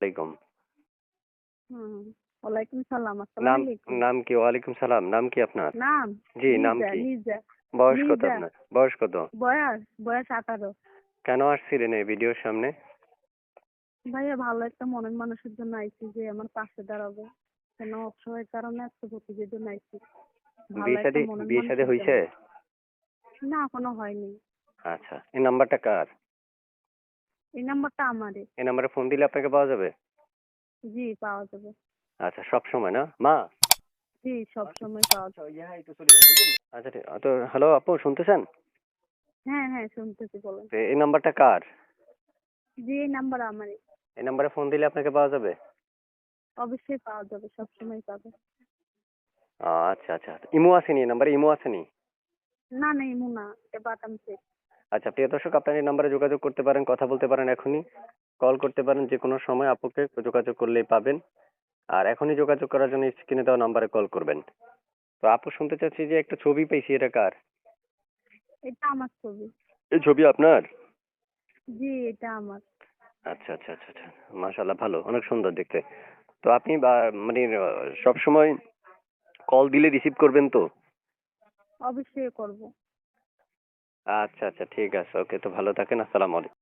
আলাইকুম। হুম, ওয়ালাইকুম সালাম। নাম আসসালামু আলাইকুম। নাম কি? ওয়ালাইকুম সালাম। নাম কি আপনার? নাম জি, নাম লিজা, কি? লিজা, বয়স কত লিজা। আপনার? বয়স কত? বয়স 18। কেন আসছিলেন এই ভিডিওর সামনে? ভাইয়া ভালো একটা মনের মানুষের জন্য আইছি যে আমার পাশে দাঁড়াবে। কেন অসহায়ের কারণে আজকে প্রতিবেদন আইছি। ভালো বিয়ে একটা শাদী মনের বিয়ে শাদী মানুষের হইছে? জন্য। না এখনো হয়নি। আচ্ছা। এই নাম্বারটা কার? এই নাম্বারটা আমারই। এই নাম্বারে ফোন দিলে আপনাকে পাওয়া যাবে? জি পাওয়া যাবে। আচ্ছা, সব সময় না? মা? জি সব সময় পাওয়া যাবে। আচ্ছা ঠিক তো হ্যালো আপু শুনতেছেন? হ্যাঁ হ্যাঁ শুনতেছি বলেন। তো এই নাম্বারটা কার? জি এই নাম্বার আমারই। এই নাম্বারে ফোন দিলে আপনাকে পাওয়া যাবে? অবশ্যই পাওয়া যাবে, সব সময় পাবে। আচ্ছা আচ্ছা। ইমো আসেনি? এই নাম্বারে ইমো আসেনি? না না ইমু না, এটা বাটাম সেট। আচ্ছা প্রিয় দর্শক, আপনার এই নাম্বারে যোগাযোগ করতে পারেন, কথা বলতে পারেন, এখনই কল করতে পারেন, যে কোনো সময় আপুকে যোগাযোগ করলেই পাবেন। আর এখনই যোগাযোগ করার জন্য স্ক্রিনে দেওয়া নাম্বারে কল করবেন। তো আপু শুনতে চাচ্ছি যে একটা ছবি পেয়েছি, এটা কার? এটা আমার ছবি। এই ছবি আপনার? জি এটা আমার। আচ্ছা আচ্ছা আচ্ছা আচ্ছা। মাশাআল্লাহ, ভালো, অনেক সুন্দর দেখতে। তো আপনি মানে সব সময় কল দিলে রিসিভ করবেন তো? অবশ্যই করব। আচ্ছা আচ্ছা ঠিক আছে, ওকে, তো ভালো থাকেন, আসসালামু আলাইকুম।